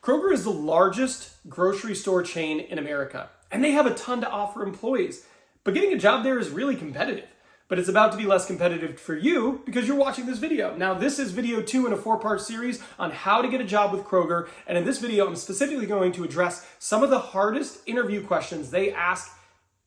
Kroger is the largest grocery store chain in America, and they have a ton to offer employees. But getting a job there is really competitive. But it's about to be less competitive for you because you're watching this video. Now, this is video 2 in a 4-part series on how to get a job with Kroger. And in this video, I'm specifically going to address some of the hardest interview questions they ask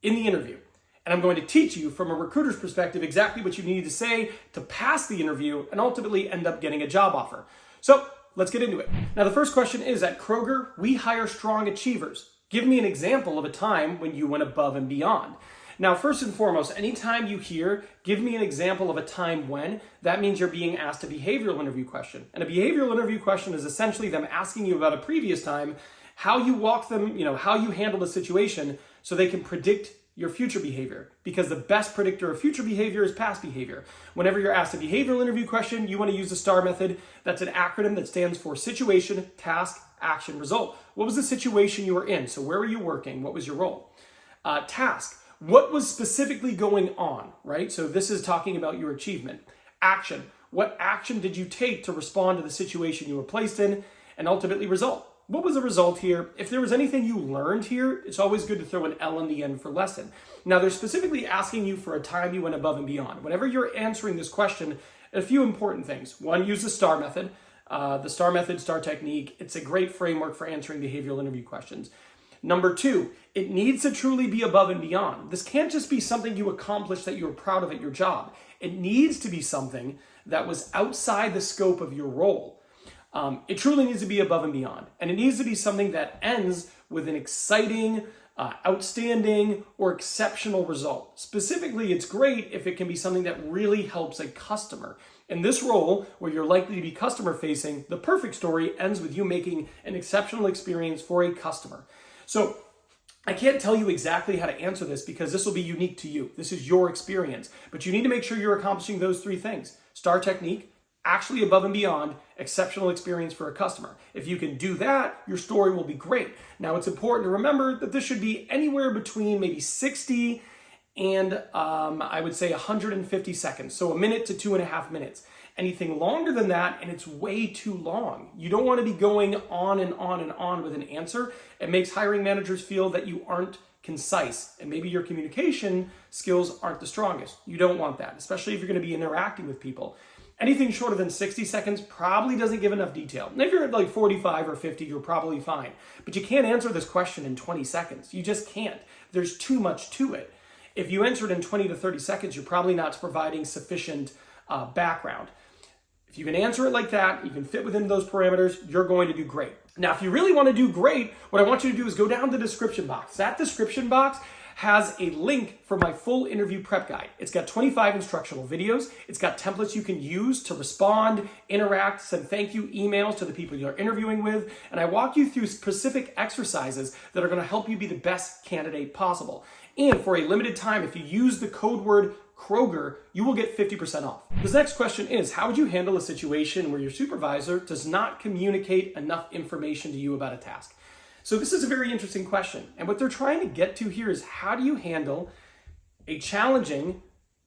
in the interview. And I'm going to teach you from a recruiter's perspective exactly what you need to say to pass the interview and ultimately end up getting a job offer. So let's get into it. Now, the first question is, at Kroger, we hire strong achievers. Give me an example of a time when you went above and beyond. Now, first and foremost, anytime you hear, give me an example of a time when, that means you're being asked a behavioral interview question. And a behavioral interview question is essentially them asking you about a previous time, how you walk them, how you handle a situation so they can predict your future behavior. Because the best predictor of future behavior is past behavior. Whenever you're asked a behavioral interview question, you want to use the STAR method. That's an acronym that stands for situation, task, action, result. What was the situation you were in? So where were you working? What was your role? Task. What was specifically going on, right? So this is talking about your achievement. Action. What action did you take to respond to the situation you were placed in? And ultimately, result. What was the result here? If there was anything you learned here, it's always good to throw an L in the end for lesson. Now, they're specifically asking you for a time you went above and beyond. Whenever you're answering this question, a few important things. One, use the STAR method. The STAR method, STAR technique. It's a great framework for answering behavioral interview questions. Number 2, it needs to truly be above and beyond. This can't just be something you accomplished that you were proud of at your job. It needs to be something that was outside the scope of your role. It truly needs to be above and beyond. And it needs to be something that ends with an exciting, outstanding, or exceptional result. Specifically, it's great if it can be something that really helps a customer. In this role, where you're likely to be customer facing, the perfect story ends with you making an exceptional experience for a customer. So I can't tell you exactly how to answer this because this will be unique to you. This is your experience, but you need to make sure you're accomplishing those 3 things. STAR technique, actually above and beyond, exceptional experience for a customer. If you can do that, your story will be great. Now, it's important to remember that this should be anywhere between maybe 60 and I would say 150 seconds. So a minute to 2.5 minutes. Anything longer than that, and it's way too long. You don't want to be going on and on and on with an answer. It makes hiring managers feel that you aren't concise, and maybe your communication skills aren't the strongest. You don't want that, especially if you're going to be interacting with people. Anything shorter than 60 seconds probably doesn't give enough detail. And if you're at like 45 or 50, you're probably fine. But you can't answer this question in 20 seconds. You just can't. There's too much to it. If you answer it in 20 to 30 seconds, you're probably not providing sufficient background. If you can answer it like that, you can fit within those parameters, you're going to do great. Now, if you really want to do great, what I want you to do is go down to the description box. That description box has a link for my full interview prep guide. It's got 25 instructional videos. It's got templates you can use to respond, interact, send thank you emails to the people you're interviewing with. And I walk you through specific exercises that are going to help you be the best candidate possible. And for a limited time, if you use the code word Kroger, you will get 50% off. This next question is, how would you handle a situation where your supervisor does not communicate enough information to you about a task? So this is a very interesting question. And what they're trying to get to here is, how do you handle a challenging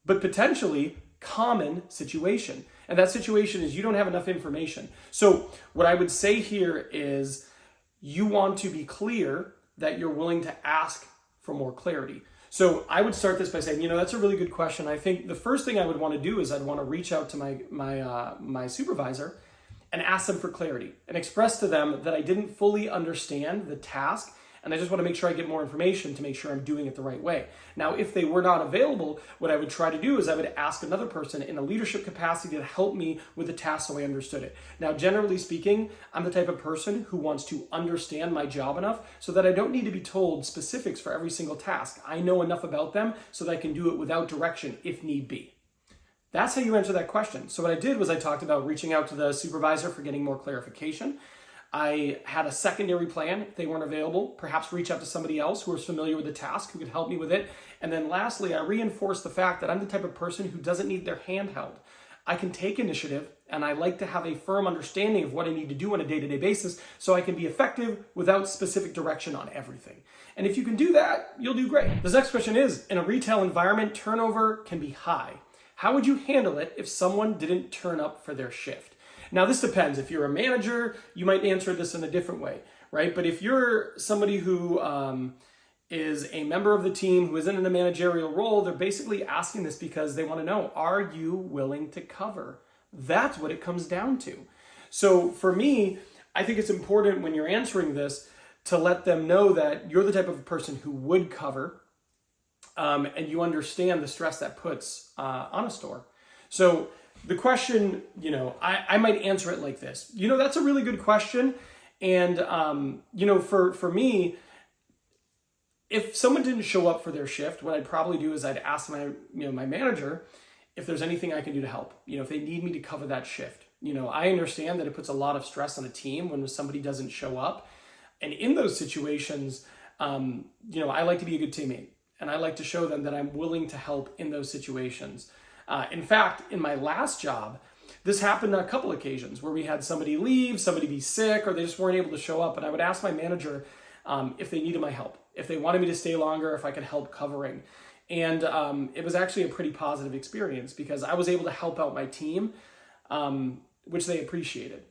but potentially common situation? And that situation is you don't have enough information. So what I would say here is you want to be clear that you're willing to ask for more clarity. So I would start this by saying, that's a really good question. I think the first thing I would want to do is I'd want to reach out to my supervisor and ask them for clarity and express to them that I didn't fully understand the task and I just want to make sure I get more information to make sure I'm doing it the right way. Now, if they were not available, what I would try to do is I would ask another person in a leadership capacity to help me with the task so I understood it. Now, generally speaking, I'm the type of person who wants to understand my job enough so that I don't need to be told specifics for every single task. I know enough about them so that I can do it without direction if need be. That's how you answer that question. So what I did was I talked about reaching out to the supervisor for getting more clarification. I had a secondary plan. If they weren't available, perhaps reach out to somebody else who was familiar with the task, who could help me with it. And then lastly, I reinforced the fact that I'm the type of person who doesn't need their hand held. I can take initiative, and I like to have a firm understanding of what I need to do on a day-to-day basis so I can be effective without specific direction on everything. And if you can do that, you'll do great. This next question is, in a retail environment, turnover can be high. How would you handle it if someone didn't turn up for their shift? Now, this depends. If you're a manager, you might answer this in a different way, right? But if you're somebody who is a member of the team who isn't in a managerial role, they're basically asking this because they want to know, are you willing to cover? That's what it comes down to. So for me, I think it's important when you're answering this to let them know that you're the type of person who would cover, and you understand the stress that puts on a store. So the question, I might answer it like this. That's a really good question. And, for me, if someone didn't show up for their shift, what I'd probably do is I'd ask my manager if there's anything I can do to help, if they need me to cover that shift. I understand that it puts a lot of stress on a team when somebody doesn't show up. And in those situations, I like to be a good teammate, and I like to show them that I'm willing to help in those situations. In fact, in my last job, this happened on a couple occasions where we had somebody leave, somebody be sick, or they just weren't able to show up. And I would ask my manager if they needed my help, if they wanted me to stay longer, if I could help covering. And it was actually a pretty positive experience because I was able to help out my team, which they appreciated.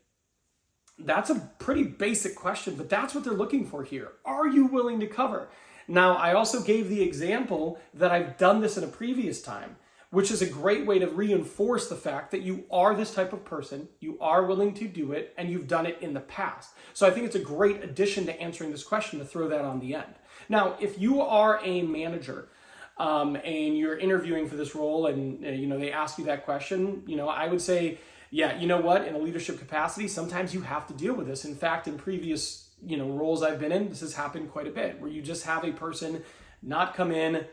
That's a pretty basic question, but that's what they're looking for here. Are you willing to cover? Now, I also gave the example that I've done this in a previous time, which is a great way to reinforce the fact that you are this type of person, you are willing to do it, and you've done it in the past. So I think it's a great addition to answering this question to throw that on the end. Now, if you are a manager and you're interviewing for this role and they ask you that question, I would say, yeah, you know what? In a leadership capacity, sometimes you have to deal with this. In fact, in previous roles I've been in, this has happened quite a bit, where you just have a person not come in,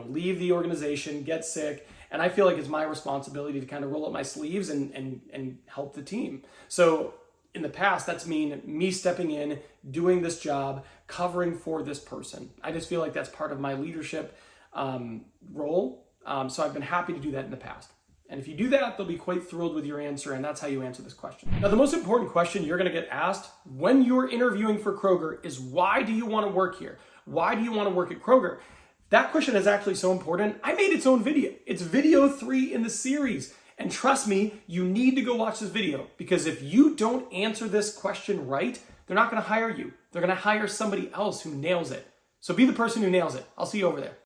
leave the organization, get sick, and I feel like it's my responsibility to kind of roll up my sleeves and help the team. So in the past, that's me stepping in, doing this job, covering for this person. I just feel like that's part of my leadership role. So I've been happy to do that in the past. And if you do that, they'll be quite thrilled with your answer, and that's how you answer this question. Now, the most important question you're going to get asked when you're interviewing for Kroger is, why do you want to work here? Why do you want to work at Kroger? That question is actually so important. I made its own video. It's video 3 in the series. And trust me, you need to go watch this video, because if you don't answer this question right, they're not going to hire you. They're going to hire somebody else who nails it. So be the person who nails it. I'll see you over there.